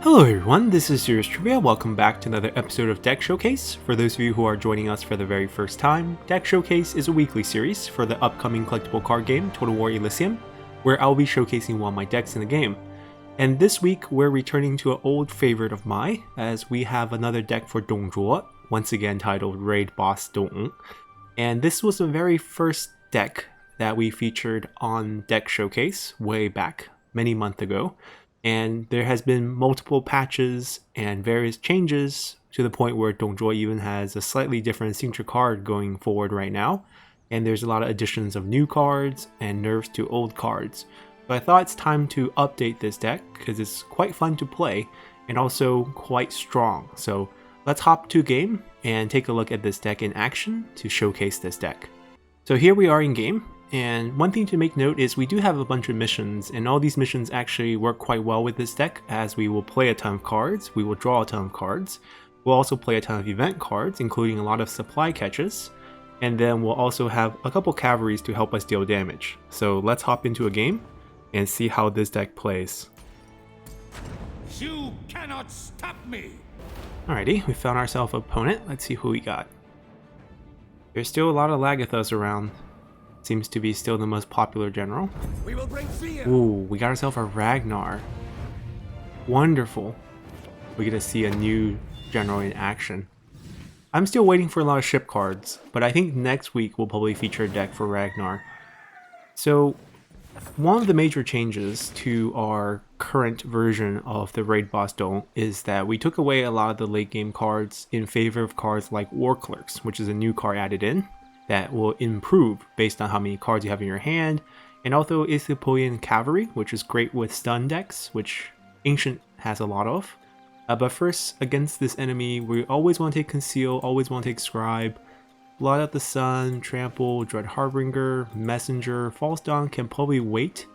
Hello everyone, this is Serious Trivia. Welcome back to another episode of Deck Showcase. For those of you who are joining us for the very first time, Deck Showcase is a weekly series for the upcoming collectible card game Total War Elysium, where I'll be showcasing one of my decks in the game. And this week we're returning to an old favorite of mine, as we have another deck for Zhuo, once again titled Raid Boss Dong. And this was the very first deck that we featured on Deck Showcase way back many months ago. And there has been multiple patches and various changes to the point where Zhuo even has a slightly different signature card going forward right now. And there's a lot of additions of new cards and nerfs to old cards. So I thought it's time to update this deck because it's quite fun to play and also quite strong. So let's hop to game and take a look at this deck in action to showcase this deck. So here we are in game. And one thing to make note is we do have a bunch of missions, and all these missions actually work quite well with this deck, as we will play a ton of cards, we will draw a ton of cards, we'll also play a ton of event cards, including a lot of supply catches, and then we'll also have a couple cavalries to help us deal damage. So let's hop into a game and see how this deck plays. You cannot stop me! Alrighty, we found ourselves an opponent. Let's see who we got. There's still a lot of Lagathos around. Seems to be still the most popular general. We will bring fear. Ooh, we got ourselves a Ragnar. Wonderful. We get to see a new general in action. I'm still waiting for a lot of ship cards, but I think next week we'll probably feature a deck for Ragnar. So, one of the major changes to our current version of the Raid Boss Dome is that we took away a lot of the late game cards in favor of cards like War Clerics, which is a new card added in that will improve based on how many cards you have in your hand, and also Aethiopian Cavalry, which is great with stun decks, which Ancient has a lot of. But first, against this enemy, we always want to take Conceal, always want to take Scribe, Blot Out the Sun, Trample, Dread Harbinger, Messenger, False Dawn can probably wait.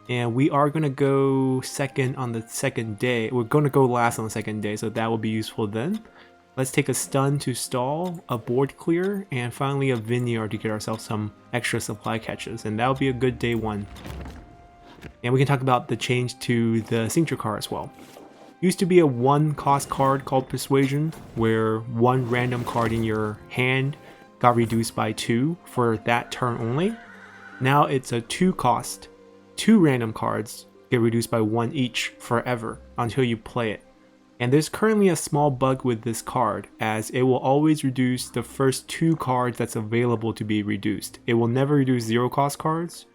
And we are going to go second on the second day. We're going to go last on the second day, so that will be useful then. Let's take a stun to stall, a board clear, and finally a Vineyard to get ourselves some extra supply catches, and that'll be a good day one. And we can talk about the change to the signature card as well. Used to be a 1 cost card called Persuasion, where 1 random card in your hand got reduced by 2 for that turn only. Now it's a 2 cost, 2 random cards get reduced by 1 each forever until you play it. And there's currently a small bug with this card, as it will always reduce the first 2 cards that's available to be reduced. It will never reduce 0 cost cards,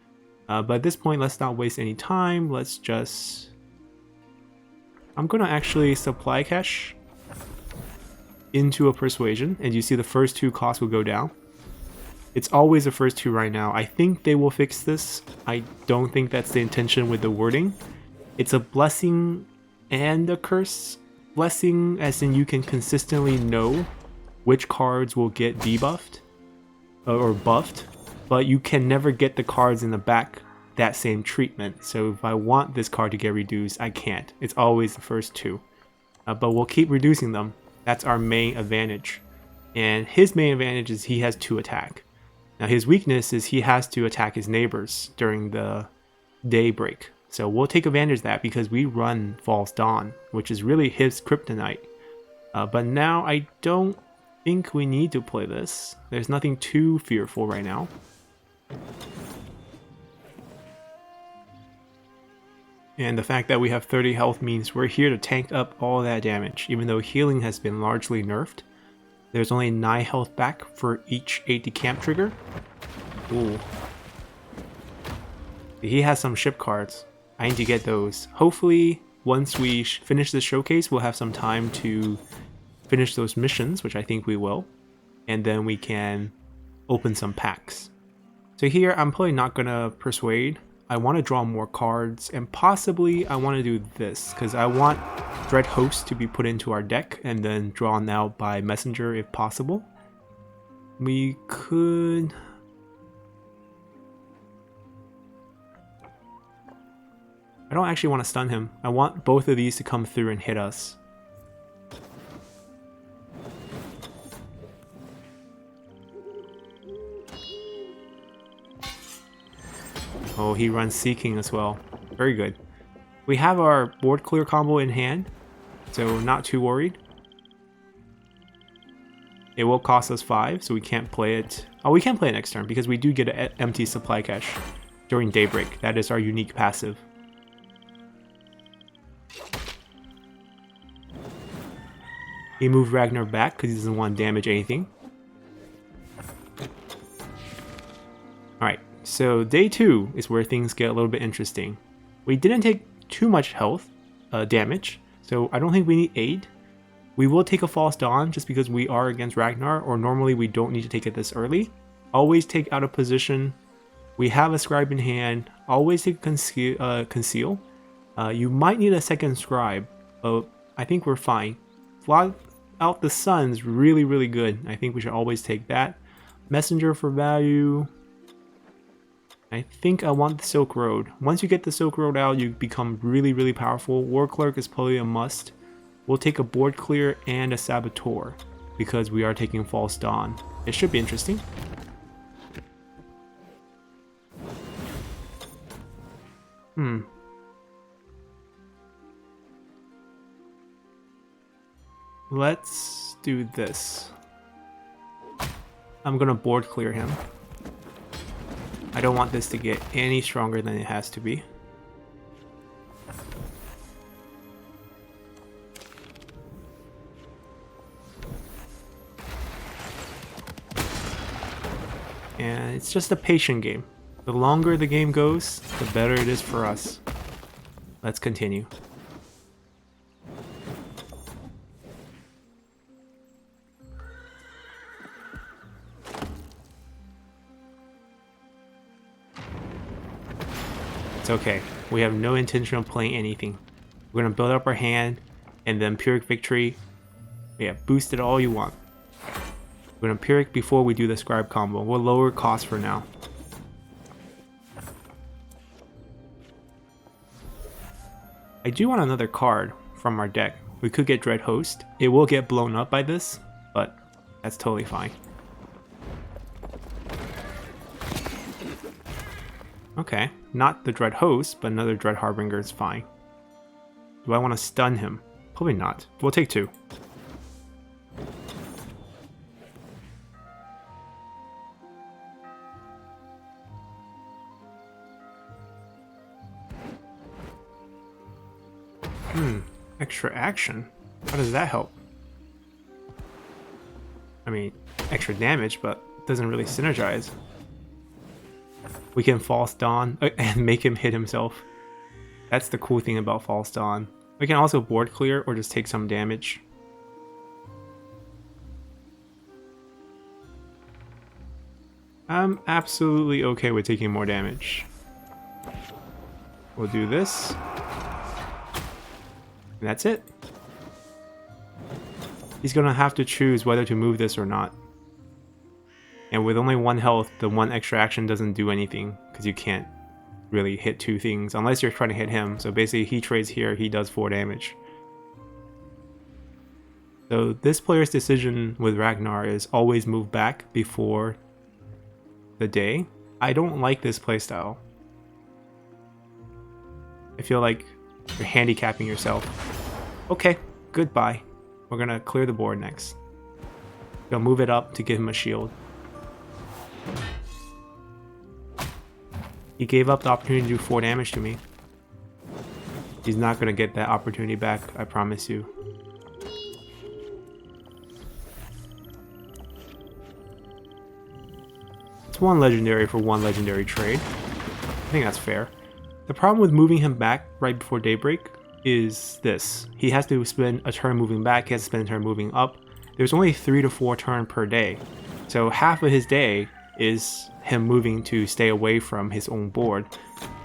but at this point let's not waste any time. Let's just... I'm gonna actually supply cache into a Persuasion, and you see the first 2 costs will go down. It's always the first 2 right now. I think they will fix this. I don't think that's the intention with the wording. It's a blessing and a curse. Blessing as in you can consistently know which cards will get debuffed or buffed, but you can never get the cards in the back that same treatment. So if I want this card to get reduced, I can't. It's always the first 2. But we'll keep reducing them. That's our main advantage. And his main advantage is he has 2 attack. Now his weakness is he has to attack his neighbors during the daybreak. So we'll take advantage of that because we run False Dawn, which is really his kryptonite. But now I don't think we need to play this. There's nothing too fearful right now. And the fact that we have 30 health means we're here to tank up all that damage, even though healing has been largely nerfed. There's only 9 health back for each Aide-de-Camp trigger. Ooh. He has some ship cards. I need to get those. Hopefully, once we finish this showcase, we'll have some time to finish those missions, which I think we will. And then we can open some packs. So here, I'm probably not going to persuade. I want to draw more cards, and possibly I want to do this, because I want Dread Host to be put into our deck, and then drawn out by Messenger if possible. We could... I don't actually want to stun him. I want both of these to come through and hit us. Oh, he runs Seeking as well. Very good. We have our board clear combo in hand. so not too worried. It will cost us 5, so we can't play it. Oh, we can play it next turn because we do get an empty supply cache during daybreak. That is our unique passive. He moved Ragnar back because he doesn't want to damage anything. Alright, so day 2 is where things get a little bit interesting. We didn't take too much health damage, so I don't think we need aid. We will take a False Dawn just because we are against Ragnar, or normally we don't need to take it this early. Always take out of position. We have a Scribe in hand. Always take Conceal. You might need a second Scribe, but I think we're fine. Blot Out the Sun is really, really good. I think we should always take that. Messenger for value. I think I want the Silk Road. Once you get the Silk Road out, you become really, really powerful. War Cleric is probably a must. We'll take a board clear and a Saboteur because we are taking False Dawn. It should be interesting. Let's do this. I'm gonna board clear him. I don't want this to get any stronger than it has to be. And it's just a patient game. The longer the game goes, the better it is for us. Let's continue. It's okay. We have no intention of playing anything. We're gonna build up our hand and then Pyrrhic Victory. Yeah, boost it all you want. We're gonna Pyrrhic before we do the Scribe combo. We'll lower cost for now. I do want another card from our deck. We could get Dread Host. It will get blown up by this, but that's totally fine. Okay, not the Dread Host, but another Dread Harbinger is fine. Do I want to stun him? Probably not. We'll take 2. Extra action? How does that help? I mean, extra damage, but it doesn't really synergize. We can False Dawn and make him hit himself. That's the cool thing about False Dawn. We can also board clear or just take some damage. I'm absolutely okay with taking more damage. We'll do this. And that's it. He's gonna have to choose whether to move this or not. And with only 1 health, the 1 extra action doesn't do anything because you can't really hit 2 things unless you're trying to hit him. So basically he trades here, he does 4 damage. So this player's decision with Ragnar is always move back before the day. I don't like this playstyle. I feel like you're handicapping yourself. Okay, goodbye. We're gonna clear the board next. Go move it up to give him a shield. He gave up the opportunity to do 4 damage to me. He's not gonna get that opportunity back, I promise you. It's 1 legendary for 1 legendary trade. I think that's fair. The problem with moving him back right before daybreak is this. He has to spend a turn moving back, he has to spend a turn moving up. There's only 3 to 4 turns per day. So half of his day is him moving to stay away from his own board.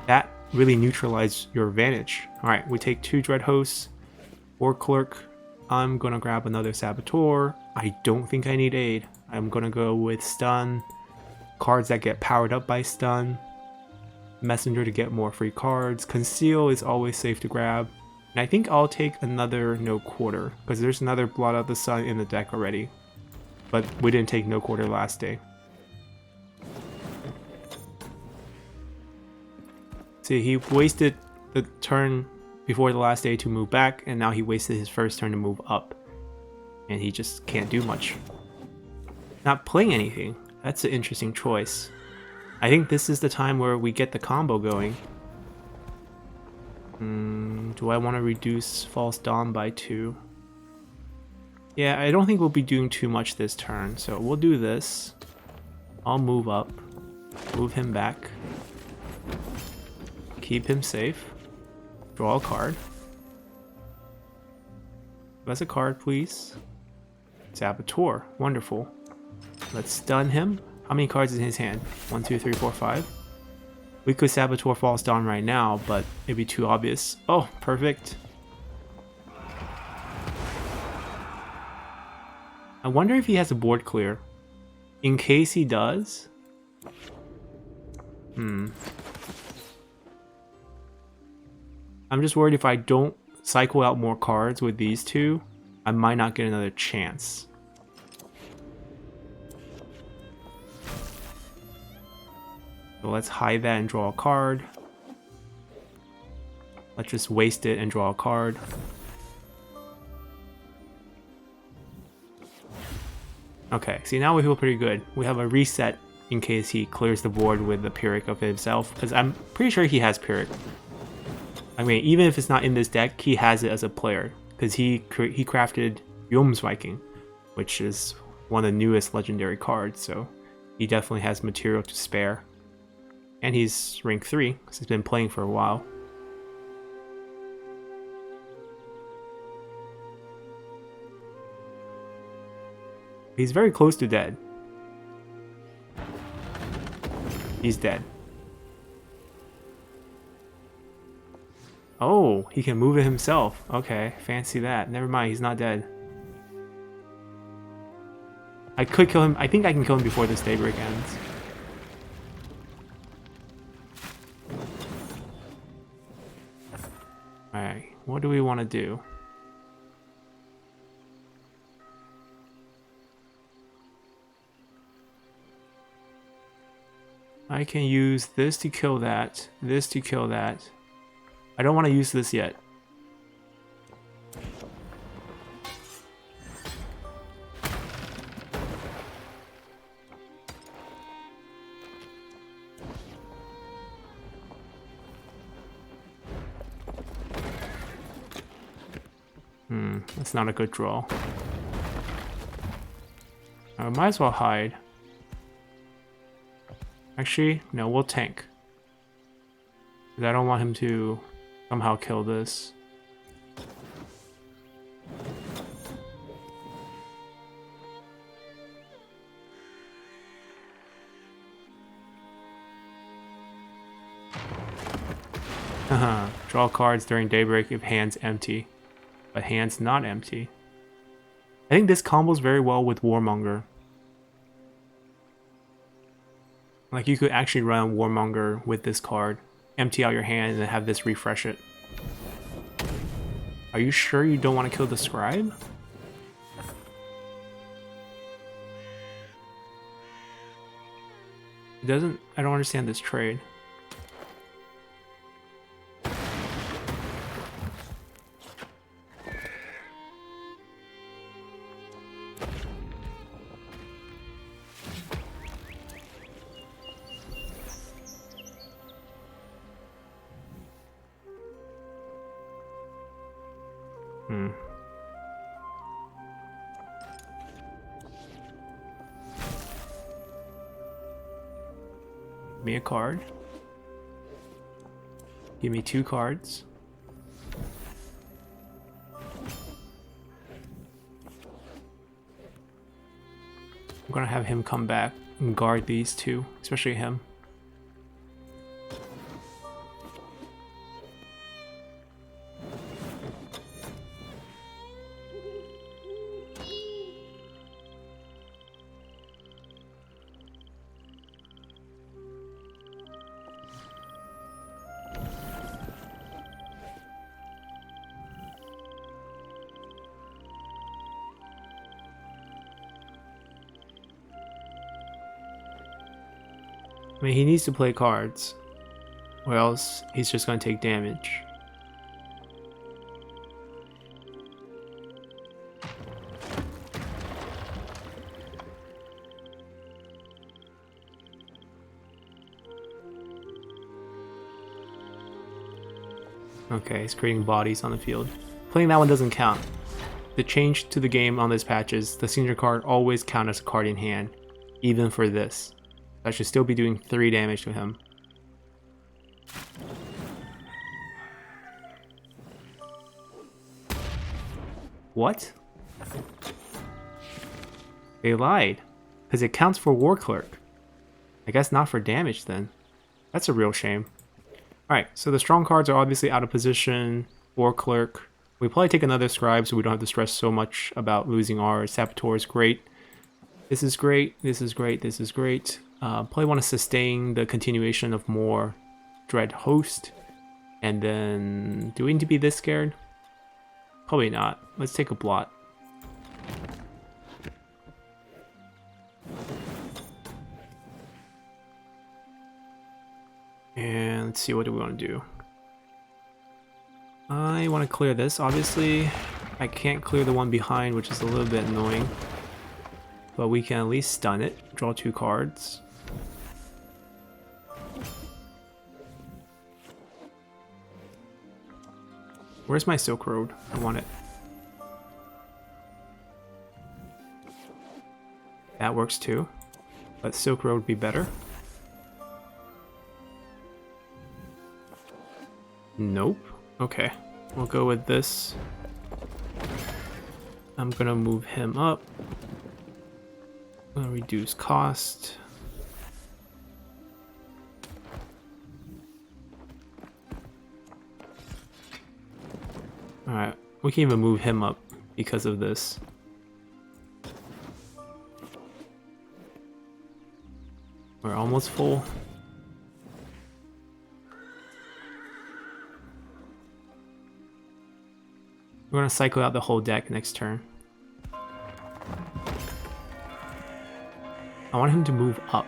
That really neutralizes your advantage. Alright, we take 2 Dread Hosts. War Clerk. I'm gonna grab another Saboteur. I don't think I need aid. I'm gonna go with Stun. Cards that get powered up by Stun. Messenger to get more free cards. Conceal is always safe to grab. And I think I'll take another No Quarter, because there's another Blot Out the Sun in the deck already. But we didn't take No Quarter last day. See, he wasted the turn before the last day to move back, and now he wasted his first turn to move up. And he just can't do much. Not playing anything. That's an interesting choice. I think this is the time where we get the combo going. Do I want to reduce False Dawn by 2? Yeah, I don't think we'll be doing too much this turn, so we'll do this. I'll move up. Move him back. Keep him safe. Draw a card. That's a card, please. Saboteur. Wonderful. Let's stun him. How many cards is in his hand? 1, 2, 3, 4, 5. We could Saboteur False Dawn right now, but it'd be too obvious. Oh, perfect. I wonder if he has a board clear. In case he does. I'm just worried if I don't cycle out more cards with these two, I might not get another chance. So let's hide that and draw a card. Let's just waste it and draw a card. Okay, see, now we feel pretty good. We have a reset in case he clears the board with the Pyrrhic of himself, because I'm pretty sure he has Pyrrhic. I mean, even if it's not in this deck, he has it as a player, because he crafted Viking, which is one of the newest legendary cards, so he definitely has material to spare. And he's rank 3, because he's been playing for a while. He's very close to dead. He's dead. Oh, he can move it himself. Okay, fancy that. Never mind, he's not dead. I could kill him. I think I can kill him before this daybreak ends. Alright, what do we want to do? I can use this to kill that, this to kill that. I don't want to use this yet. That's not a good draw. I might as well hide. Actually, no, we'll tank. Because I don't want him to somehow kill this. Haha, draw cards during daybreak if hand's empty. But hand's not empty. I think this combos very well with Warmonger. Like, you could actually run Warmonger with this card, empty out your hand, and then have this refresh it. Are you sure you don't want to kill the Scribe? It doesn't... I don't understand this trade. Give me a card. Give me 2 cards. I'm gonna have him come back and guard these 2, especially him. I mean, he needs to play cards, or else he's just going to take damage. Okay, it's creating bodies on the field. Playing that one doesn't count. The change to the game on this patch is the senior card always count as a card in hand, even for this. I should still be doing 3 damage to him. What? They lied. Because it counts for War Clerk. I guess not for damage then. That's a real shame. Alright, so the strong cards are obviously out of position. War Clerk. We probably take another Scribe so we don't have to stress so much about losing our Saboteurs. Great. This is great. This is great. This is great. Probably want to sustain the continuation of more Dread Host. And then... do we need to be this scared? Probably not. Let's take a Blot. And let's see, what do we want to do? I want to clear this, obviously. I can't clear the one behind, which is a little bit annoying. But we can at least stun it. Draw 2 cards. Where's my Silk Road? I want it. That works too. But Silk Road would be better. Nope. Okay. We'll go with this. I'm gonna move him up. I'm gonna reduce cost. Alright. We can even move him up because of this. We're almost full. We're gonna cycle out the whole deck next turn. I want him to move up.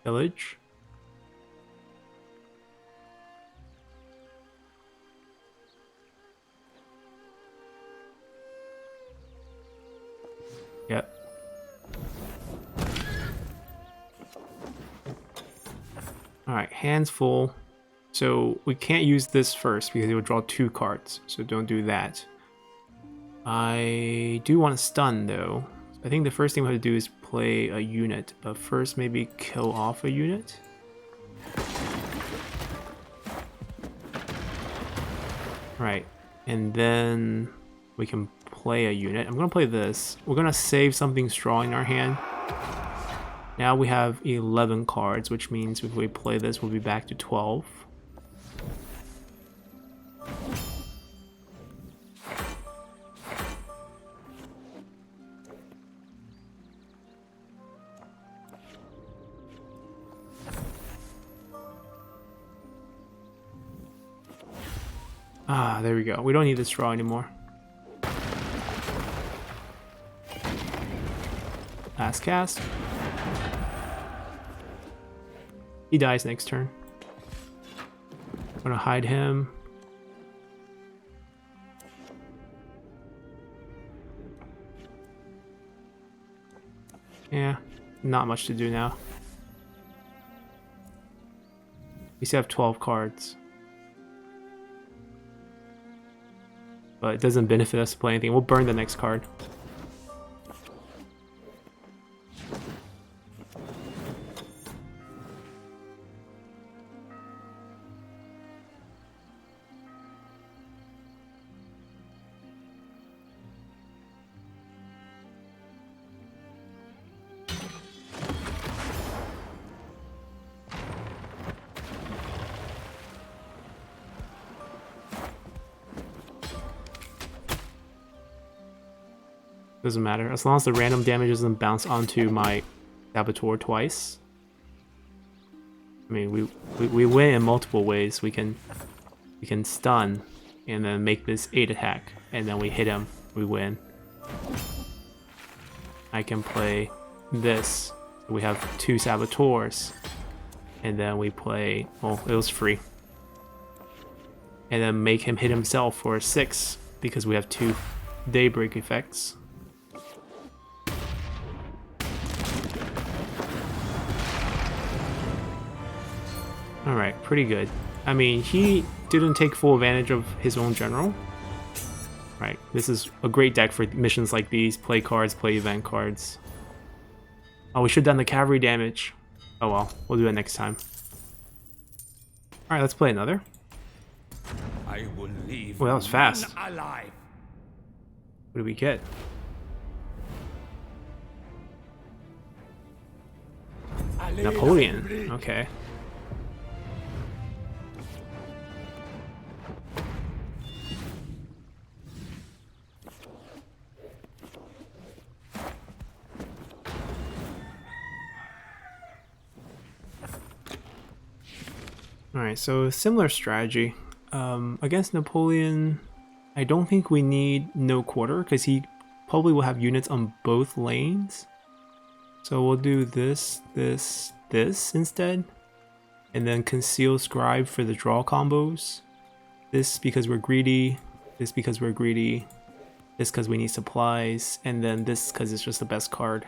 Village. Yep. Alright, hands full. So we can't use this first because it would draw 2 cards. So don't do that. I do want to stun though. I think the first thing we have to do is play a unit. But first maybe kill off a unit. Right. And then we can play a unit. I'm going to play this. We're going to save something strong in our hand. Now we have 11 cards, which means if we play this, we'll be back to 12. Ah, there we go. We don't need this draw anymore. Last cast. He dies next turn. I'm gonna hide him. Yeah, not much to do now. We still have 12 cards. But it doesn't benefit us to play anything. We'll burn the next card. Doesn't matter. As long as the random damage doesn't bounce onto my Saboteur twice. I mean, we win in multiple ways. We can stun and then make this 8 attack. And then we hit him. We win. I can play this. We have 2 Saboteurs. And then we play, well, it was free. And then make him hit himself for 6 because we have 2 daybreak effects. Alright, pretty good. I mean, he didn't take full advantage of his own general. Right, this is a great deck for missions like these. Play cards, play event cards. Oh, we should have done the cavalry damage. Oh well, we'll do it next time. Alright, let's play another. I will leave Well, that was fast. none alive. What do we get? Napoleon. Okay. Alright, so similar strategy. Against Napoleon, I don't think we need no quarter because he probably will have units on both lanes. So we'll do this, this, this instead. And then Conceal Scribe for the draw combos. This because we're greedy, this because we're greedy, this because we need supplies, and then this because it's just the best card.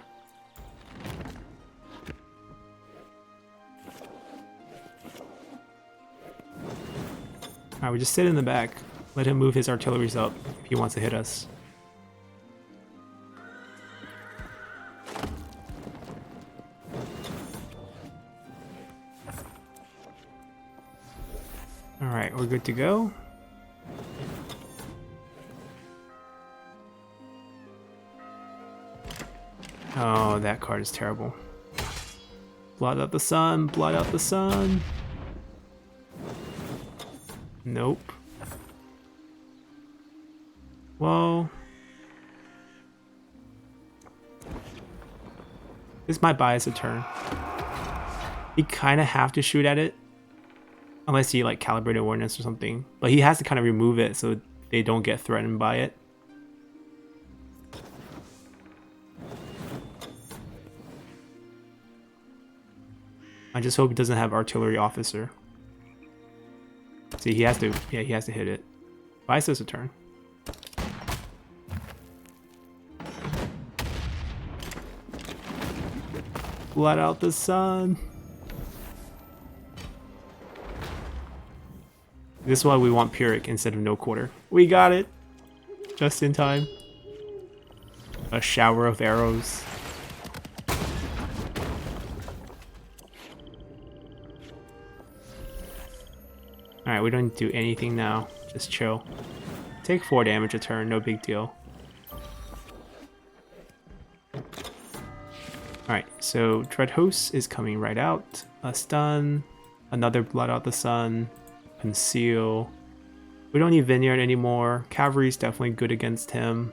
Alright, we just sit in the back. Let him move his artilleries up if he wants to hit us. Alright, we're good to go. Oh, that card is terrible. Blot out the sun, blot out the sun. Nope. Well, this might buy us a turn. He kind of have to shoot at it, unless he like calibrated awareness or something. But he has to kind of remove it so they don't get threatened by it. I just hope he doesn't have artillery officer. See, he has to, yeah, he has to hit it. Buys us a turn. Blot out the sun. This is why we want Pyrrhic instead of no quarter. We got it! Just in time. A shower of arrows. Alright, we don't do anything now. Just chill. Take 4 damage a turn, no big deal. Alright, so Dread Host is coming right out. A stun. Another Blot Out the Sun. Conceal. We don't need Vineyard anymore. Cavalry's definitely good against him.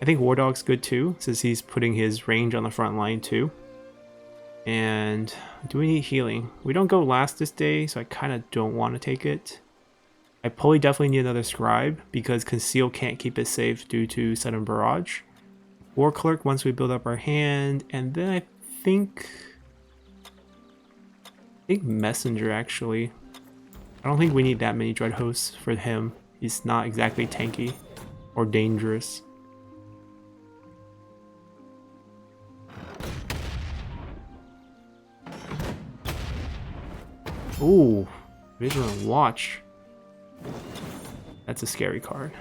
I think War Dog's good too, since he's putting his range on the front line too. And do we need healing? We don't go last this day, so I kind of don't want to take it. I probably definitely need another Scribe, because Conceal can't keep it safe due to sudden barrage. War Clerk once we build up our hand, and then I think Messenger actually. I don't think we need that many Dread Hosts for him. He's not exactly tanky or dangerous. Ooh, Vigilant Watch. That's a scary card.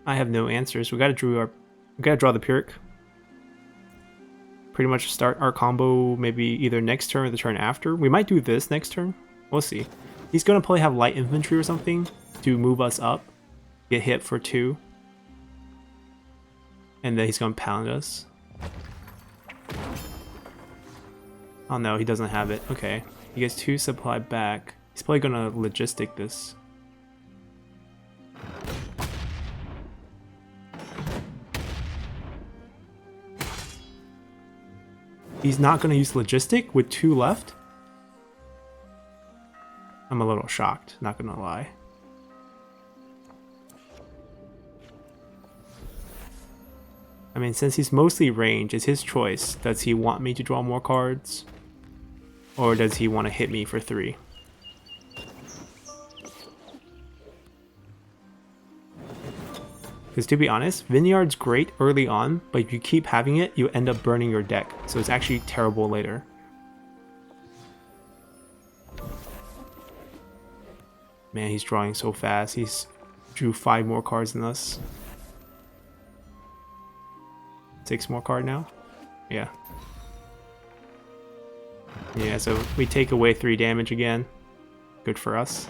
I have no answers. We gotta draw the Pyrrhic. Pretty much start our combo maybe either next turn or the turn after. We might do this next turn. We'll see. He's gonna probably have light infantry or something to move us up. Get hit for 2. And then he's gonna pound us. Oh no, he doesn't have it. Okay. He gets 2 supply back. He's probably gonna logistic this. He's not gonna use logistic with 2 left? I'm a little shocked, not gonna lie. I mean, since he's mostly range, it's his choice. Does he want me to draw more cards? Or does he want to hit me for 3? Because to be honest, Vineyard's great early on, but if you keep having it, you end up burning your deck. So it's actually terrible later. Man, he's drawing so fast. He's drew 5 more cards than us. 6 more card now? Yeah. Yeah, so we take away 3 damage again. Good for us.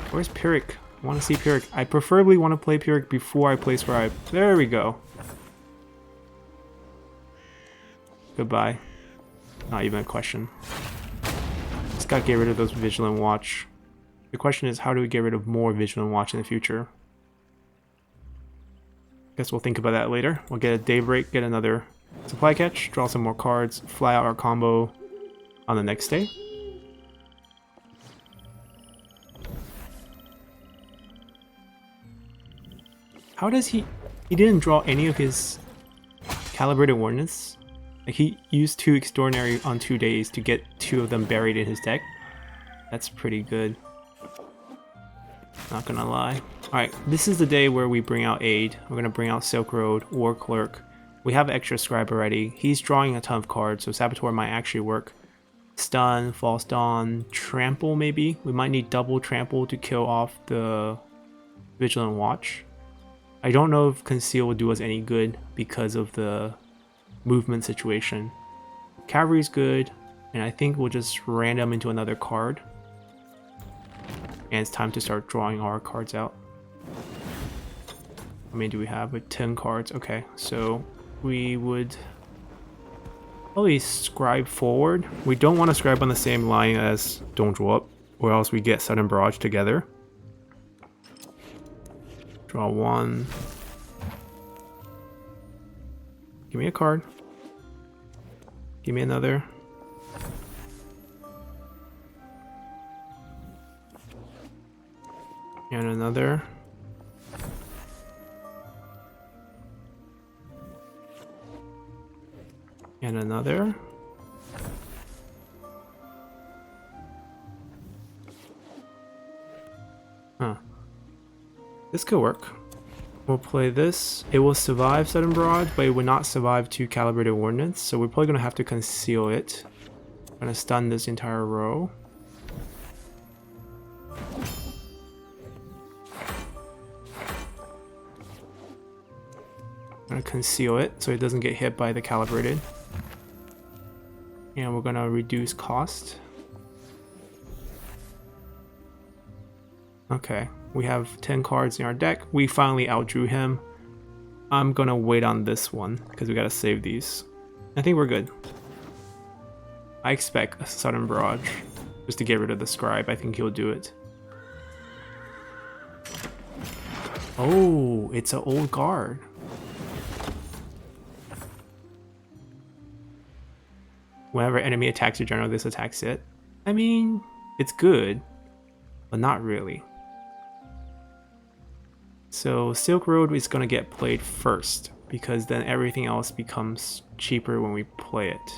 Where's Pyrrhic? I want to see Pyrrhic. I preferably want to play Pyrrhic before I play Scribe. There we go. Goodbye. Not even a question. Just gotta get rid of those Vigilant Watch. The question is, how do we get rid of more Vigilant Watch in the future? Guess we'll think about that later. We'll get a Daybreak, get another Supply Catch, draw some more cards, fly out our combo on the next day. How does he didn't draw any of his Calibrated Ordnance? Like, he used 2 Extraordinary on 2 days to get 2 of them buried in his deck. That's pretty good. Not gonna lie. Alright, this is the day where we bring out Aide. We're gonna bring out Silk Road, War Clerk. We have extra Scribe already. He's drawing a ton of cards, so Saboteur might actually work. Stun, False Dawn, Trample maybe? We might need double Trample to kill off the Vigilant Watch. I don't know if Conceal will do us any good because of the movement situation. Cavalry's good, and I think we'll just random into another card. And it's time to start drawing our cards out. How many do we have? With 10 cards. Okay, so we would probably Scribe forward. We don't want to Scribe on the same line as Don't Draw Up, or else we get Sudden Barrage together. Draw 1. Give me a card. Give me another. And another. And another. Huh. This could work. We'll play this. It will survive Sudden Barrage, but it will not survive 2 Calibrated Ordnance, so we're probably going to have to Conceal it. I'm going to stun this entire row. I'm going to Conceal it so it doesn't get hit by the Calibrated. And we're going to reduce cost. Okay, we have 10 cards in our deck. We finally outdrew him. I'm gonna wait on this one because we gotta save these. I think we're good. I expect a Sudden Barrage just to get rid of the Scribe. I think he'll do it. Oh, it's an old guard. Whenever enemy attacks your general, this attacks it. I mean, it's good, but not really. So Silk Road is going to get played first, because then everything else becomes cheaper when we play it.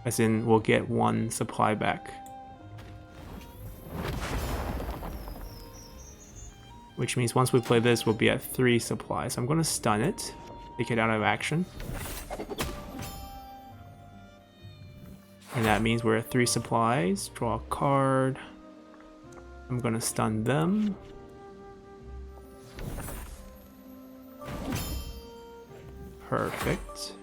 As in, we'll get 1 supply back. Which means once we play this, we'll be at 3 supplies. So I'm going to stun it, take it out of action. And that means we're at 3 supplies. Draw a card. I'm going to stun them. Perfect.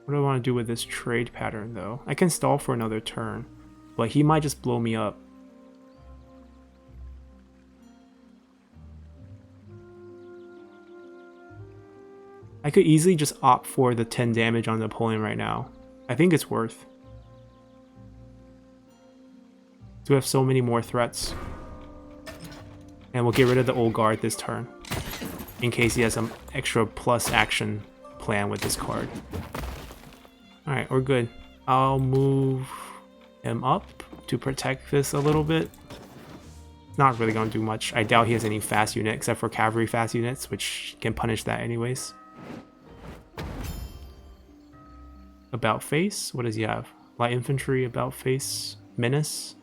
What do I want to do with this trade pattern though? I can stall for another turn, but he might just blow me up. I could easily just opt for the 10 damage on Napoleon right now. I think it's worth. So we have so many more threats. And we'll get rid of the old guard this turn, in case he has some extra plus action plan with this card. Alright, we're good. I'll move him up to protect this a little bit. Not really going to do much. I doubt he has any fast unit except for cavalry fast units, which can punish that anyways. About face? What does he have? Light infantry, about face, menace.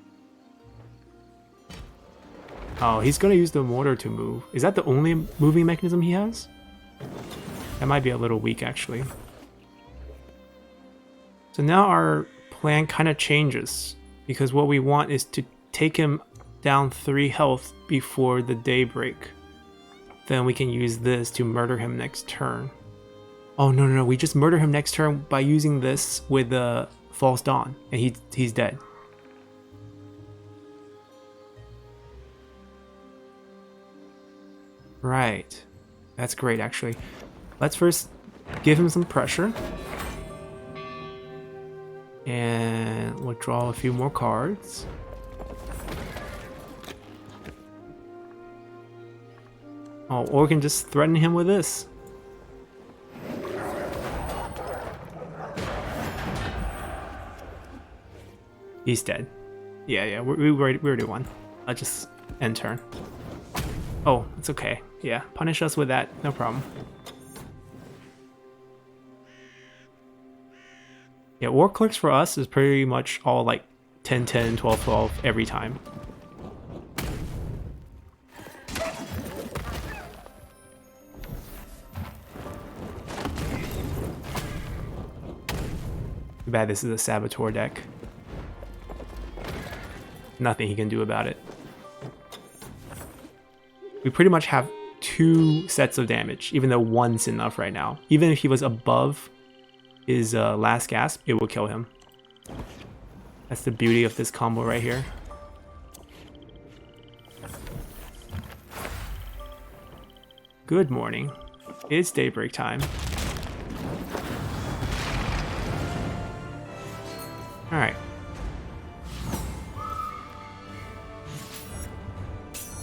Oh, he's going to use the mortar to move. Is that the only moving mechanism he has? That might be a little weak actually. So now our plan kind of changes, because what we want is to take him down 3 health before the daybreak. Then we can use this to murder him next turn. Oh no, we just murder him next turn by using this with the False Dawn, and he's dead. Right, that's great actually. Let's first give him some pressure. And we'll draw a few more cards. Oh, or we can just threaten him with this. He's dead. Yeah, we already won. I'll just end turn. Oh, it's okay. Yeah, punish us with that, no problem. Yeah, war clerks for us is pretty much all like 10-10, 12-12 every time. Too bad this is a Saboteur deck. Nothing he can do about it. We pretty much have 2 sets of damage, even though 1's enough right now. Even if he was above his last gasp, it will kill him. That's the beauty of this combo right here. Good morning. It's daybreak time. Alright.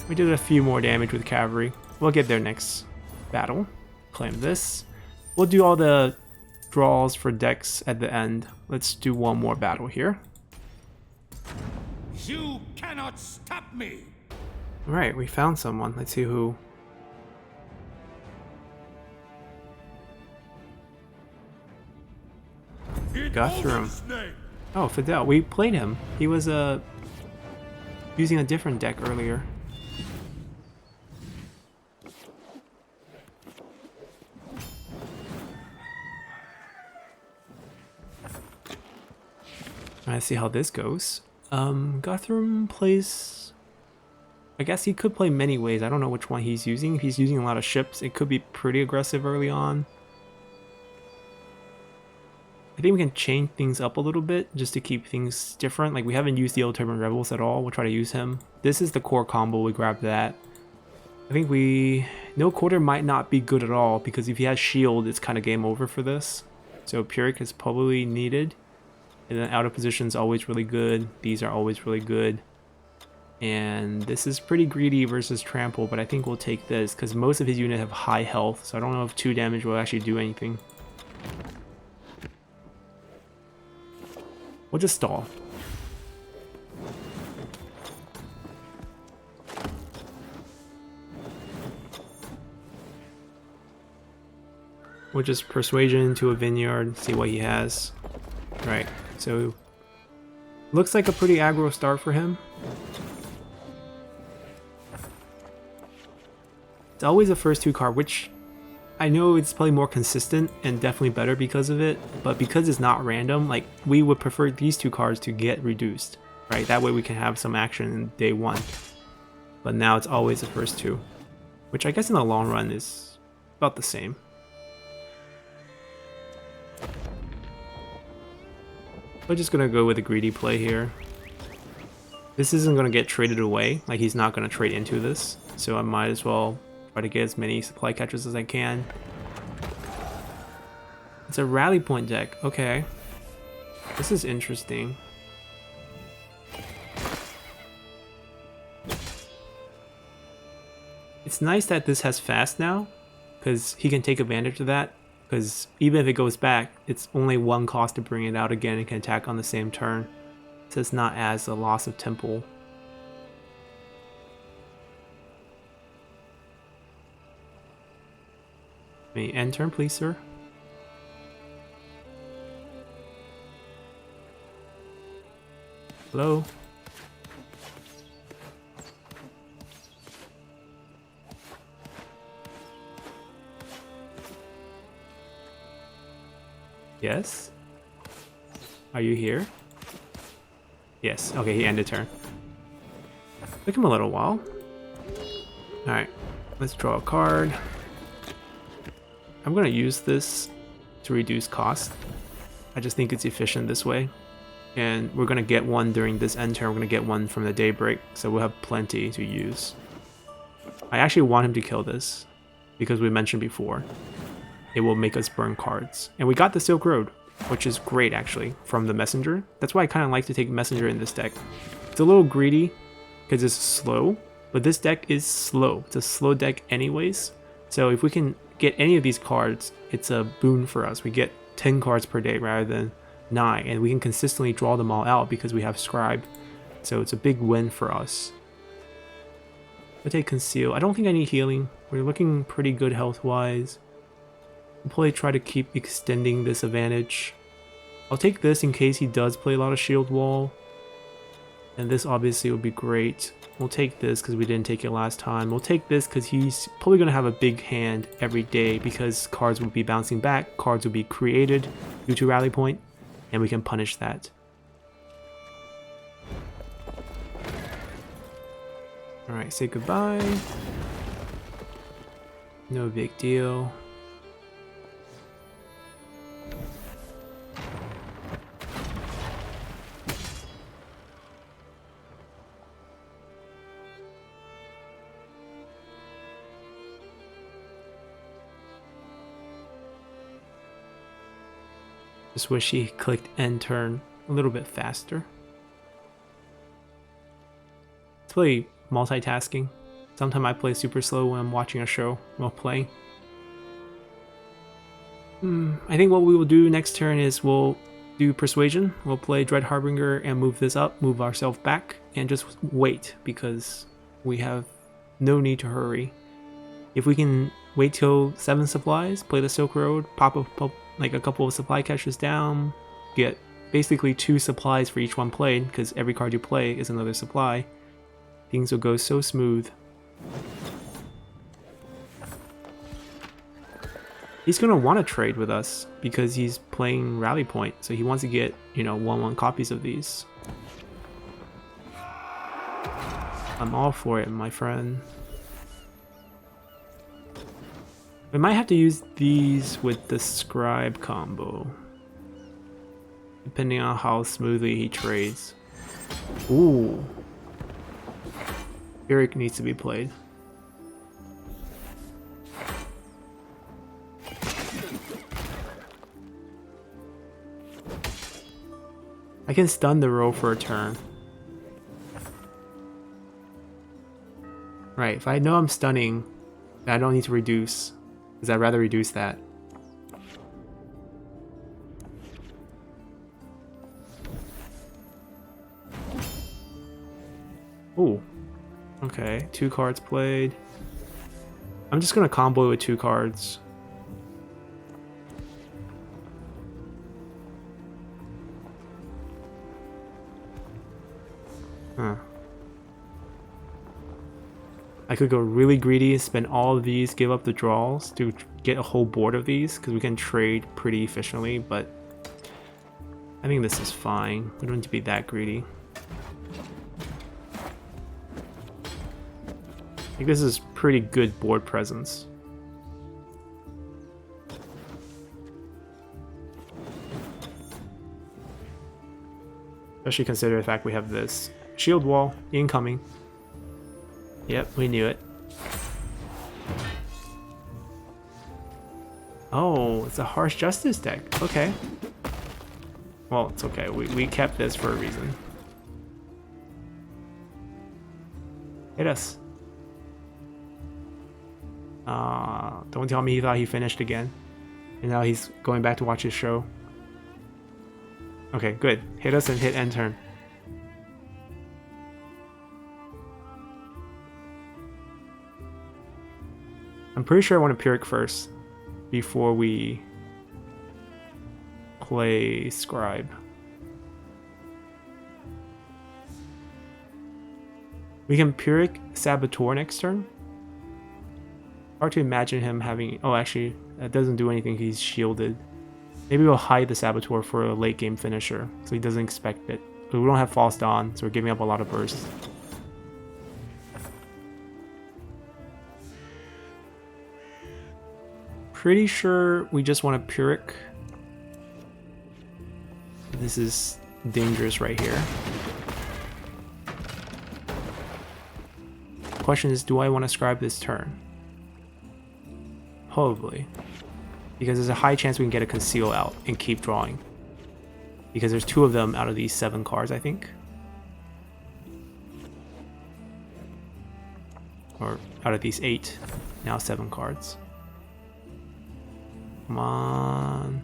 We did a few more damage with cavalry. We'll get there next battle. Claim this. We'll do all the draws for decks at the end. Let's do one more battle here. You cannot stop me. Alright, we found someone. Let's see who. Guthrum. Oh, Fidel. We played him. He was using a different deck earlier. Let's see how this goes. Guthrum plays... I guess he could play many ways. I don't know which one he's using. If he's using a lot of ships, it could be pretty aggressive early on. I think we can change things up a little bit just to keep things different. Like, we haven't used the old Turban Rebels at all. We'll try to use him. This is the core combo. We grab that. I think no quarter might not be good at all, because if he has shield, it's kind of game over for this. So Pyrrhic is probably needed. And then out of position is always really good. These are always really good. And this is pretty greedy versus Trample, but I think we'll take this because most of his units have high health, so I don't know if 2 damage will actually do anything. We'll just stall. We'll just Persuasion to a Vineyard, see what he has. Right, so looks like a pretty aggro start for him. It's always the first 2 card, which I know it's probably more consistent and definitely better because of it, but because it's not random, like, we would prefer these 2 cards to get reduced, right? That way we can have some action in day 1. But now it's always the first 2, which I guess in the long run is about the same. We're just gonna go with a greedy play here. This isn't gonna get traded away, like he's not gonna trade into this, so I might as well try to get as many supply catchers as I can. It's a rally point deck, okay. This is interesting. It's nice that this has fast now, because he can take advantage of that. Because even if it goes back, it's only 1 cost to bring it out again and can attack on the same turn. It says not as a loss of temple. May end turn, please, sir. Hello? Yes? Are you here? Yes. Okay, he ended turn. Took him a little while. Alright, let's draw a card. I'm gonna use this to reduce cost. I just think it's efficient this way. And we're gonna get one during this end turn. We're gonna get one from the Daybreak, so we'll have plenty to use. I actually want him to kill this, because we mentioned before, it will make us burn cards. And we got the Silk Road, which is great actually, from the Messenger. That's why I kind of like to take Messenger in this deck. It's a little greedy, because it's slow, but this deck is slow. It's a slow deck anyways. So if we can get any of these cards, it's a boon for us. We get 10 cards per day rather than 9, and we can consistently draw them all out because we have Scribe. So it's a big win for us. I'll take Conceal. I don't think I need healing. We're looking pretty good health-wise. We'll probably try to keep extending this advantage. I'll take this in case he does play a lot of Shield Wall. And this obviously would be great. We'll take this because we didn't take it last time. We'll take this because he's probably going to have a big hand every day because cards will be bouncing back. Cards will be created due to Rally Point. And we can punish that. Alright, say goodbye. No big deal. Just wish he clicked end turn a little bit faster. It's really multitasking. Sometimes I play super slow when I'm watching a show while playing. I think what we will do next turn is we'll do Persuasion. We'll play Dread Harbinger and move this up, move ourselves back, and just wait because we have no need to hurry. If we can wait till 7 supplies, play the Silk Road, pop up like a couple of supply caches down, get basically 2 supplies for each one played, because every card you play is another supply. Things will go so smooth. He's going to want to trade with us, because he's playing Rally Point, so he wants to get, 1/1 copies of these. I'm all for it, my friend. We might have to use these with the Scribe combo, depending on how smoothly he trades. Ooh. Pyrrhic needs to be played. I can stun the roll for a turn. Right, if I know I'm stunning, I don't need to reduce. Because I'd rather reduce that. Ooh. Okay, 2 cards played. I'm just gonna combo with 2 cards. Huh. I could go really greedy, spend all of these, give up the draws to get a whole board of these, because we can trade pretty efficiently, but I think this is fine. We don't need to be that greedy. I think this is pretty good board presence. Especially consider the fact we have this shield wall incoming. Yep, we knew it. Oh, it's a Harsh Justice deck. Okay. Well, it's okay. We kept this for a reason. Hit us. Don't tell me he thought he finished again. And now he's going back to watch his show. Okay, good. Hit us and hit end turn. I'm pretty sure I want to Pyrrhic first before we play Scribe. We can Pyrrhic Saboteur next turn. Hard to imagine him having... Oh, actually, that doesn't do anything. He's shielded. Maybe we'll hide the Saboteur for a late game finisher, so he doesn't expect it. But we don't have False Dawn, so we're giving up a lot of bursts. Pretty sure we just want to Pyrrhic. This is dangerous right here. Question is, do I want to Scribe this turn? Probably. Because there's a high chance we can get a Conceal out and keep drawing. Because there's 2 of them out of these 7 cards, I think. Or out of these 8, now 7 cards. Come on.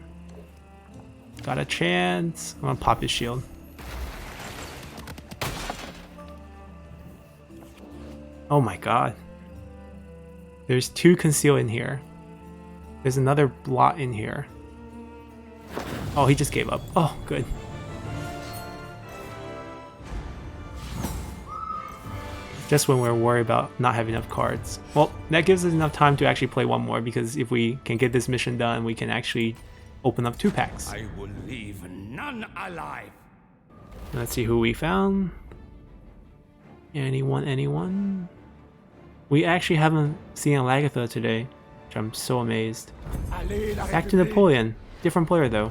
Got a chance. I'm gonna pop his shield. Oh my god. There's 2 Conceal in here. There's another Blot in here. Oh, he just gave up. Oh, good. Just when we're worried about not having enough cards. Well, that gives us enough time to actually play one more, because if we can get this mission done, we can actually open up 2 packs. I will leave none alive. Let's see who we found. Anyone? We actually haven't seen a Lagatha today, which I'm so amazed. Back to Napoleon. Different player though.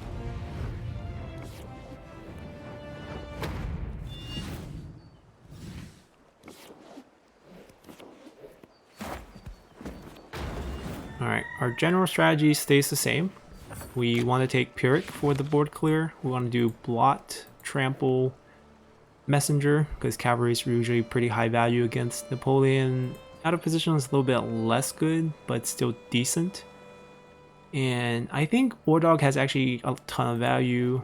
Alright, our general strategy stays the same. We want to take Pyrrhic for the board clear. We want to do Blot, Trample, Messenger, because cavalry is usually pretty high value against Napoleon. Out of position is a little bit less good, but still decent. And I think War Dog has actually a ton of value.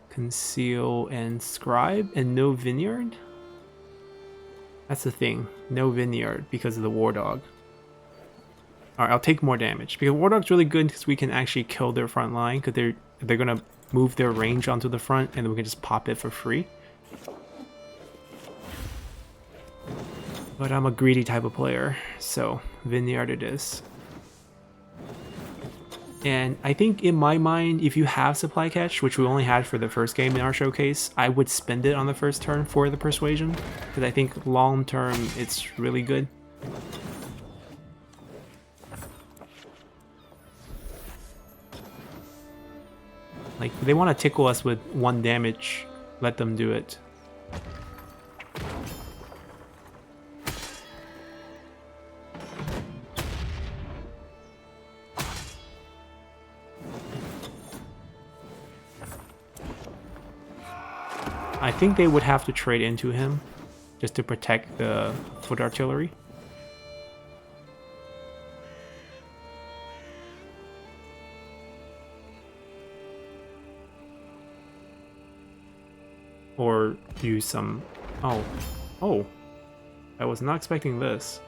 Conceal and Scribe, and no Vineyard? That's the thing, no Vineyard because of the War Dog. Alright, I'll take more damage, because War Dog's really good because we can actually kill their front line, because they're gonna move their range onto the front, and then we can just pop it for free. But I'm a greedy type of player, so Vineyard it is. And I think in my mind, if you have Supply Catch, which we only had for the first game in our showcase, I would spend it on the first turn for the Persuasion, because I think long term it's really good. Like, if they want to tickle us with 1 damage, let them do it. I think they would have to trade into him just to protect the foot artillery. Or use some... Oh. I was not expecting this.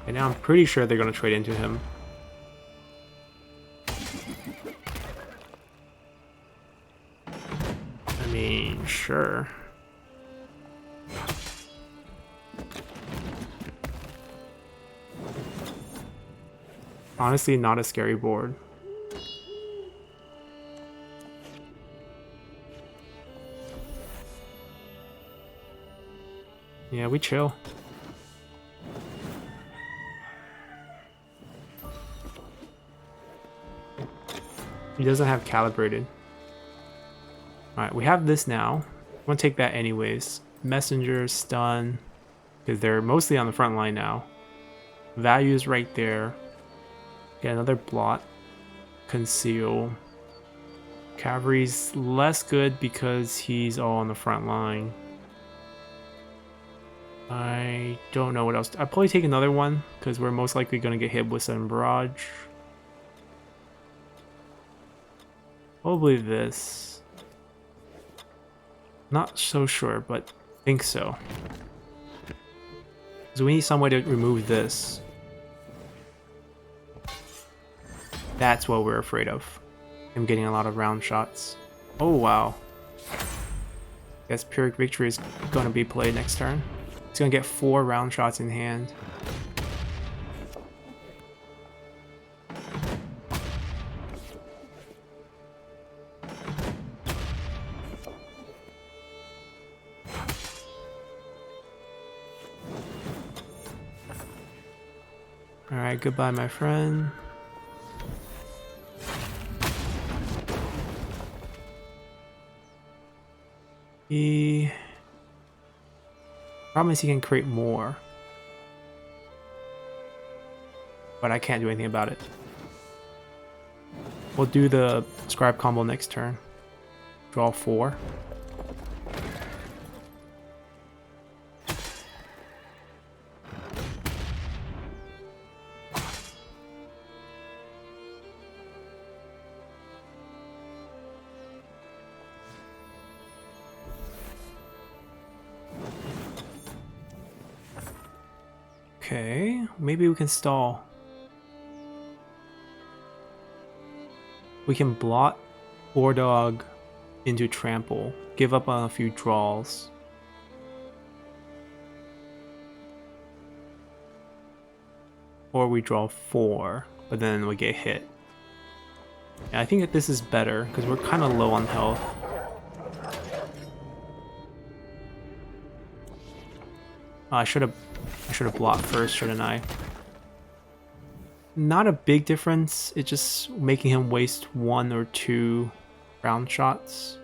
And now I'm pretty sure they're going to trade into him. I mean, sure. Honestly, not a scary board. Yeah, we chill. He doesn't have calibrated. Alright, we have this now. I'm gonna take that anyways. Messenger, stun, because they're mostly on the front line now. Value is right there. Get another Blot. Conceal. Cavalry's less good because he's all on the front line. I don't know what else. I'll probably take another one because we're most likely going to get hit with some barrage. Probably this. Not so sure, but think so. So we need some way to remove this. That's what we're afraid of. Him getting a lot of round shots. Oh wow. Guess Pyrrhic Victory is going to be played next turn. He's going to get 4 round shots in hand. Alright, goodbye my friend. He... Problem is he can create more. But I can't do anything about it. We'll do the Scribe combo next turn. Draw 4. Okay, maybe we can stall. We can blot War Dog into Trample, give up on a few draws. Or we draw 4, but then we get hit. Yeah, I think that this is better, because we're kind of low on health. Oh, I should have blocked first, shouldn't I? Not a big difference. It's just making him waste 1 or 2 round shots.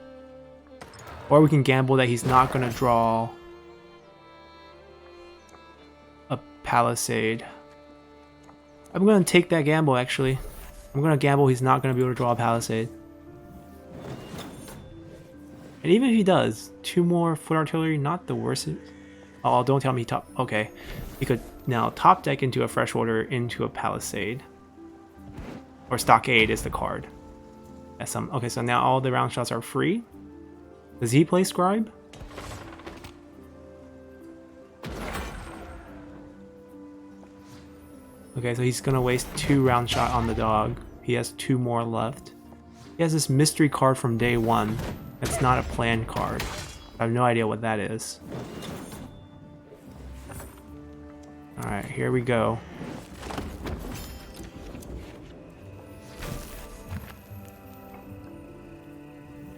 Or we can gamble that he's not going to draw a Palisade. I'm going to take that gamble, actually. I'm going to gamble he's not going to be able to draw a Palisade. And even if he does, 2 more foot artillery, not the worst. Oh, don't tell me top. Okay. He could now top deck into a Freshwater into a Palisade. Or Stockade is the card. That's some. Okay, so now all the round shots are free. Does he play Scribe? Okay, so he's gonna waste 2 round shot on the dog. He has 2 more left. He has this mystery card from day 1. That's not a planned card. I have no idea what that is. Alright, here we go.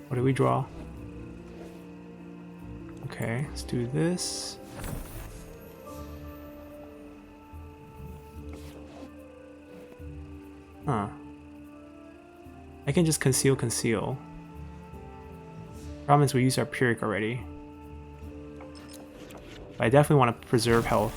What do we draw? Okay, let's do this. Huh. I can just conceal. Problem is we used our Pyrrhic already. But I definitely want to preserve health.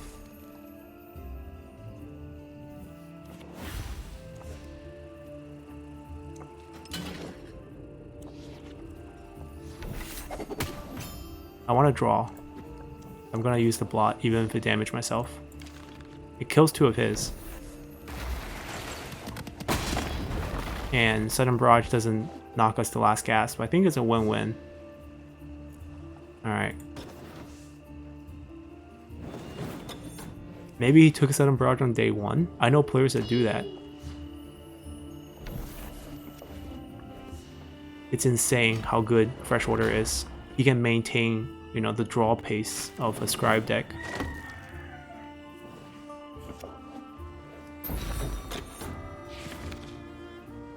I want to draw. I'm going to use the blot even if it damaged myself. It kills 2 of his. And Sudden Barrage doesn't knock us to last gasp. I think it's a win-win. Alright. Maybe he took a Sudden Barrage on day 1. I know players that do that. It's insane how good Freshwater is. He can maintain, you know, the draw pace of a Scribe deck.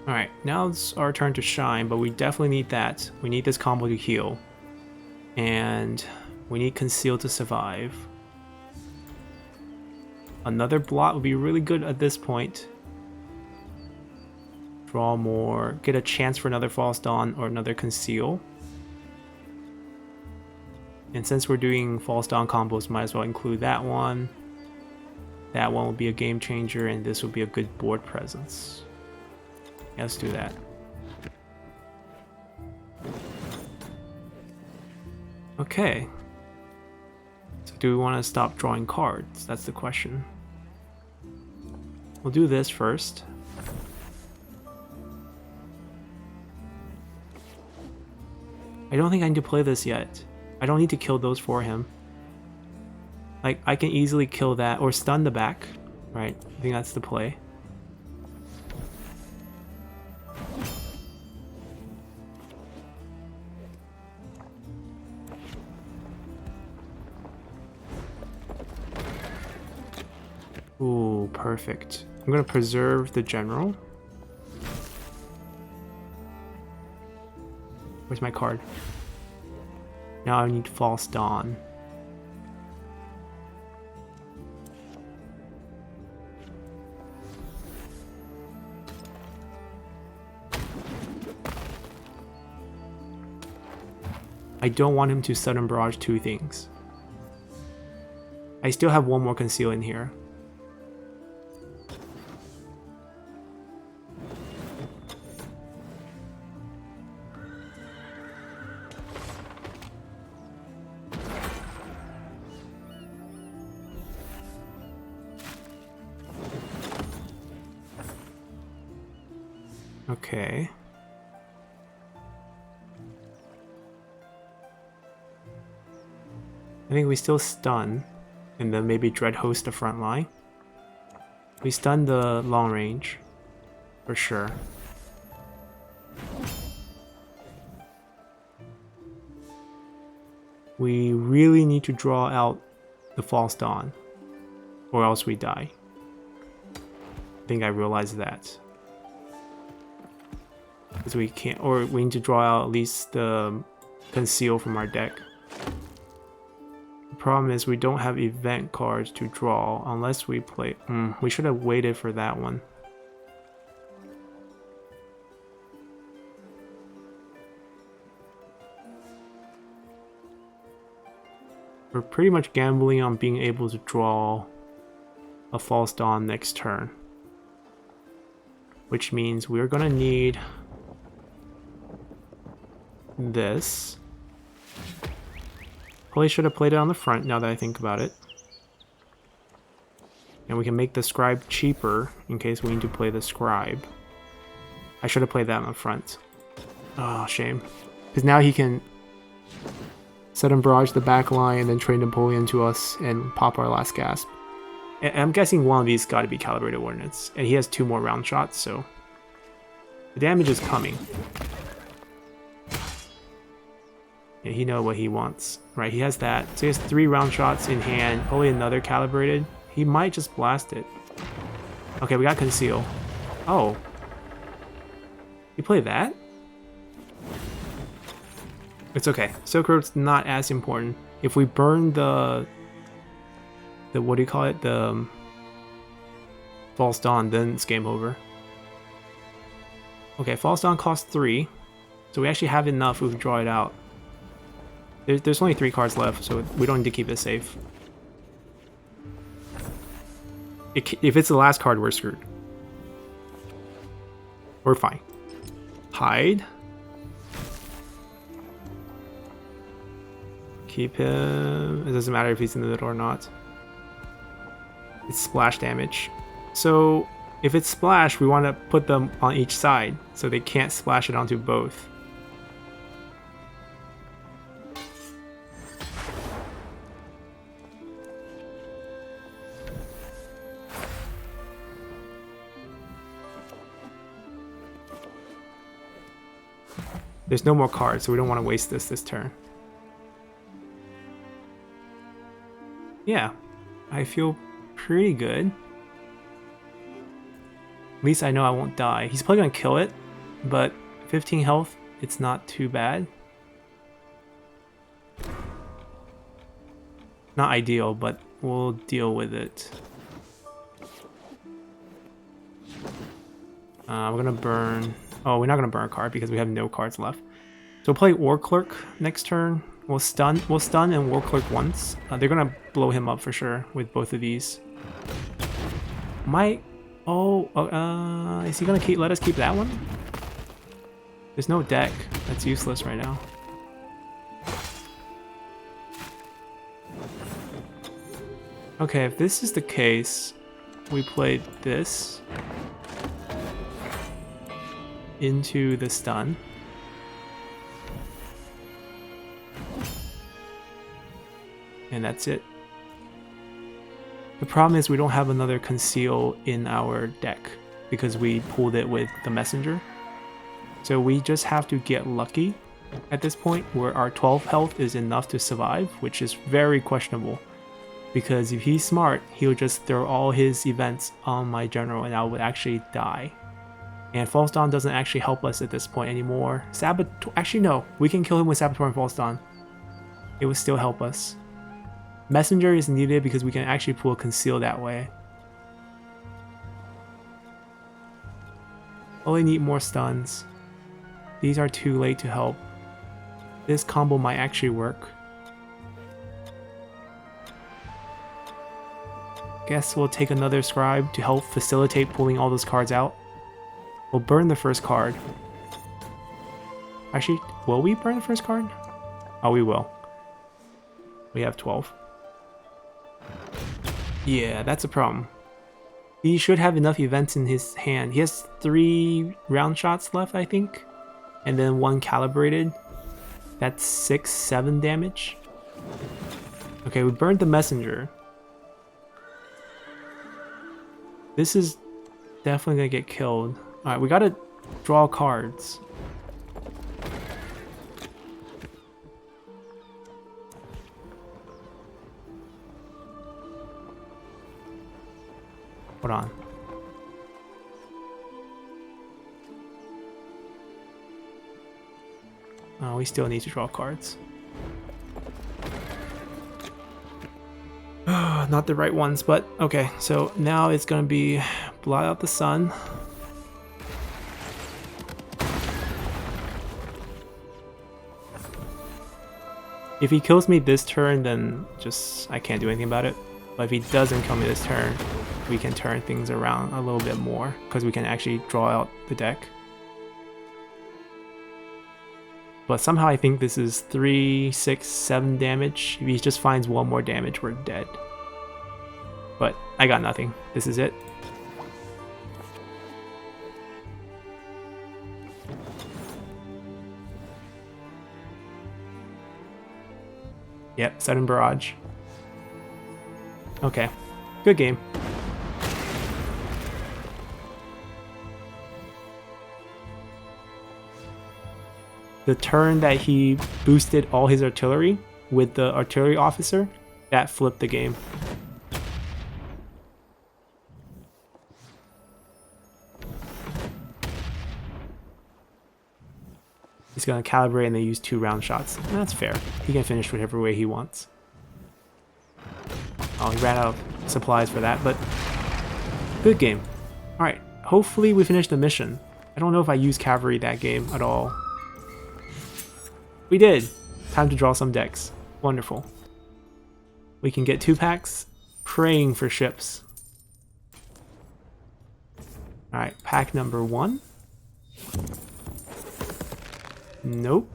Alright, now it's our turn to shine, but we definitely need that. We need this combo to heal. And we need Conceal to survive. Another blot would be really good at this point. Draw more, get a chance for another False Dawn or another Conceal. And since we're doing False Dawn combos, might as well include that one. That one will be a game changer, and this will be a good board presence. Yeah, let's do that. Okay. So do we want to stop drawing cards? That's the question. We'll do this first. I don't think I need to play this yet. I don't need to kill those for him. Like, I can easily kill that or stun the back. Right, I think that's the play. Ooh, perfect. I'm gonna preserve the general. Where's my card? Now I need False Dawn. I don't want him to sudden barrage 2 things. I still have 1 more Conceal in here. Okay. I think we still stun, and then maybe Dread Host the front line. We stun the long range, for sure. We really need to draw out the False Dawn, or else we die. I think I realized that. Because we can't, or we need to draw out at least the Conceal from our deck. The problem is we don't have event cards to draw unless we play. We should have waited for that one. We're pretty much gambling on being able to draw a False Dawn next turn, which means we're gonna need this. Probably should have played it on the front now that I think about it. And we can make the Scribe cheaper in case we need to play the Scribe. I should have played that on the front. Oh, shame. Because now he can sudden barrage the back line and then trade Napoleon to us and pop our last gasp. And I'm guessing one of these got to be Calibrated Ordnance. And he has 2 more round shots, so the damage is coming. Yeah, he knows what he wants. Right, he has that. So he has 3 round shots in hand, probably another Calibrated. He might just blast it. Okay, we got Conceal. Oh. You play that? It's okay. Silk Road's not as important. If we burn the what do you call it? The False Dawn, then it's game over. Okay, False Dawn costs 3. So we actually have enough if we draw it out. There's only 3 cards left, so we don't need to keep it safe. If it's the last card, we're screwed. We're fine. Hide. Keep him. It doesn't matter if he's in the middle or not. It's splash damage. So if it's splash, we want to put them on each side so they can't splash it onto both. There's no more cards, so we don't want to waste this turn. Yeah, I feel pretty good. At least I know I won't die. He's probably going to kill it, but 15 health, it's not too bad. Not ideal, but we'll deal with it. We're going to burn... Oh, we're not going to burn a card because we have no cards left. So we'll play War Clerk next turn. We'll stun and War Clerk once. They're going to blow him up for sure with both of these. Is he going to let us keep that one? There's no deck. That's useless right now. Okay, if this is the case, we played this into the stun. And that's it. The problem is we don't have another Conceal in our deck because we pulled it with the Messenger. So we just have to get lucky at this point where our 12 health is enough to survive, which is very questionable. Because if he's smart, he'll just throw all his events on my general and I would actually die. And False Dawn doesn't actually help us at this point anymore. Actually no, we can kill him with Saboteur and False Dawn. It would still help us. Messenger is needed because we can actually pull a Conceal that way. Only need more stuns. These are too late to help. This combo might actually work. Guess we'll take another Scribe to help facilitate pulling all those cards out. We'll burn the first card. Actually, will we burn the first card? Oh, we will. We have 12. Yeah, that's a problem. He should have enough events in his hand. He has 3 round shots left, I think. And then 1 calibrated. That's 6, 7 damage. Okay, we burned the Messenger. This is definitely gonna get killed. Alright, we gotta draw cards. Hold on. Oh, we still need to draw cards. Not the right ones, but okay. So now it's gonna be Blot Out the Sun. If he kills me this turn, then just I can't do anything about it. But if he doesn't kill me this turn, we can turn things around a little bit more because we can actually draw out the deck. But somehow I think this is 3, 6, 7 damage. If he just finds 1 more damage, we're dead. But I got nothing. This is it. Yep, Sudden Barrage. Okay, good game. The turn that he boosted all his artillery with the artillery officer, that flipped the game. He's gonna calibrate and they use 2 round shots. That's fair. He can finish whichever way he wants. Oh, he ran out of supplies for that, but good game. Alright, hopefully we finish the mission. I don't know if I used cavalry that game at all. We did! Time to draw some decks. Wonderful. We can get 2 packs. Praying for ships. Alright, pack number 1. Nope.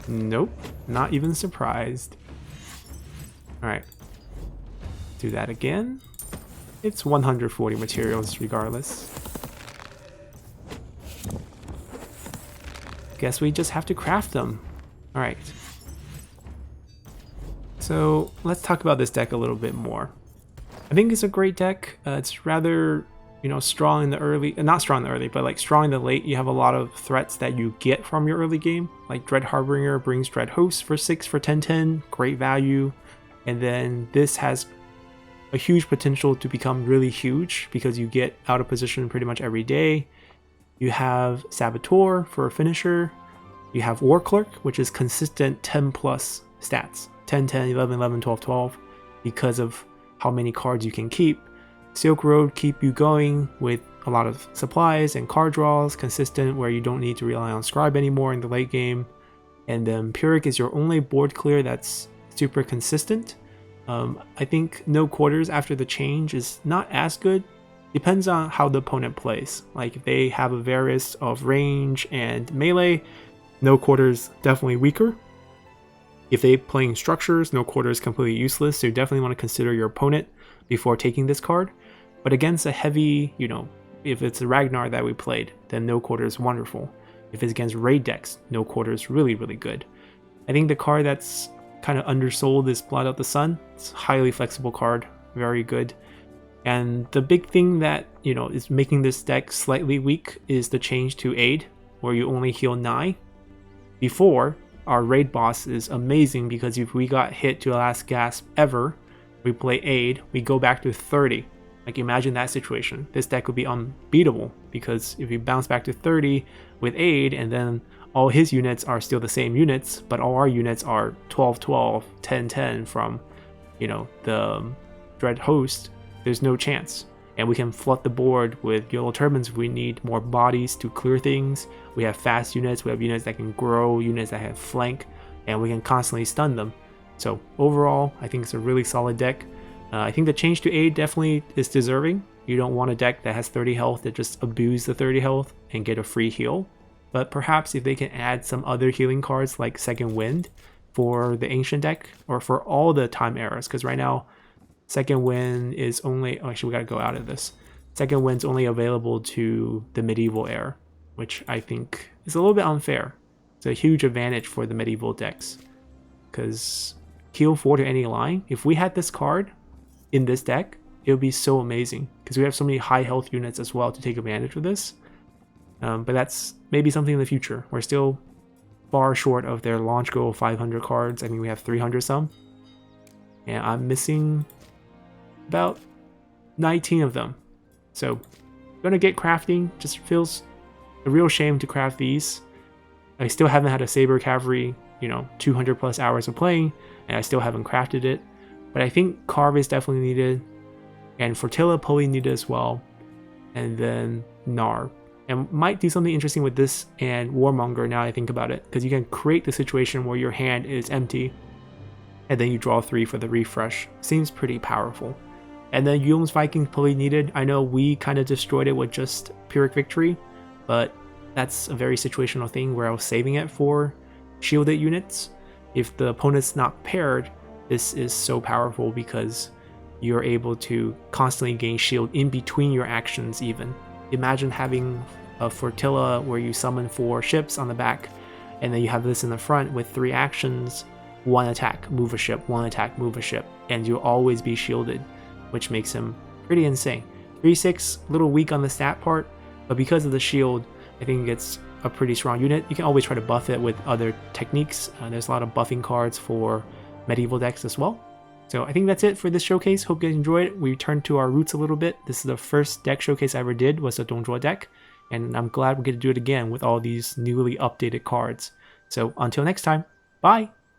Nope. Not even surprised. Alright. Do that again. It's 140 materials regardless. Guess we just have to craft them. Alright. So let's talk about this deck a little bit more. I think it's a great deck. It's rather, strong in the early, not strong in the early, but like strong in the late. You have a lot of threats that you get from your early game. Like Dread Harbinger brings Dread Host for 6 for 10/10, great value. And then this has a huge potential to become really huge because you get out of position pretty much every day. You have Saboteur for a finisher. You have War Clerk, which is consistent 10 plus stats. 10, 10, 11, 11, 12, 12 because of how many cards you can keep. Silk Road keep you going with a lot of supplies and card draws, consistent where you don't need to rely on Scribe anymore in the late game. And then Pyrrhic is your only board clear that's super consistent. I think no quarters after the change is not as good. Depends on how the opponent plays. Like if they have a various of range and melee, no quarters definitely weaker. If they playing structures, no quarter is completely useless, so you definitely want to consider your opponent before taking this card. But against a heavy, if it's a Ragnar that we played, then no quarter is wonderful. If it's against raid decks, no quarter is really, really good. I think the card that's kind of undersold is Blot Out the Sun. It's a highly flexible card, very good. And the big thing that, you know, is making this deck slightly weak is the change to Aid, where you only heal 9. Before, our raid boss is amazing because if we got hit to the last gasp ever, we play Aid, we go back to 30. Like, imagine that situation. This deck would be unbeatable because if you bounce back to 30 with Aid and then all his units are still the same units, but all our units are 12-12, 10-10 from, you know, the Dread Host, there's no chance. And we can flood the board with yellow turbans if we need more bodies to clear things. We have fast units, we have units that can grow, units that have flank, and we can constantly stun them. So overall, I think it's a really solid deck. I think the change to Aid definitely is deserving. You don't want a deck that has 30 health that just abuse the 30 health and get a free heal. But perhaps if they can add some other healing cards like Second Wind for the Ancient deck, or for all the time eras, because right now, Second Wind is only... Oh, actually, we gotta go out of this. Second Wind's only available to the Medieval era, which I think is a little bit unfair. It's a huge advantage for the Medieval decks, because heal 4 to any line, if we had this card in this deck, it would be so amazing, because we have so many high health units as well to take advantage of this. But that's maybe something in the future. We're still far short of their launch goal of 500 cards. I think we have 300 some. And I'm missing about 19 of them. So I'm gonna get crafting. Just feels a real shame to craft these. I still haven't had a Saber Cavalry, you know, 200 plus hours of playing, and I still haven't crafted it. But I think Carve is definitely needed, and Fortilla probably needed as well, and then Gnar. And might do something interesting with this and Warmonger now I think about it, because you can create the situation where your hand is empty, and then you draw 3 for the refresh. Seems pretty powerful. And then Yulm's Vikings probably needed. I know we kind of destroyed it with just Pyrrhic Victory, but that's a very situational thing where I was saving it for shielded units. If the opponent's not paired, this is so powerful because you're able to constantly gain shield in between your actions even. Imagine having a Fortilla where you summon 4 ships on the back, and then you have this in the front with 3 actions, 1 attack, move a ship, 1 attack, move a ship, and you'll always be shielded, which makes him pretty insane. 3-6, a little weak on the stat part, but because of the shield, I think it's a pretty strong unit. You can always try to buff it with other techniques. There's a lot of buffing cards for medieval decks as well. So I think that's it for this showcase. Hope you guys enjoyed it. We returned to our roots a little bit. This is the first deck showcase I ever did, was a Donjua deck, and I'm glad we get to do it again with all these newly updated cards. So until next time, bye!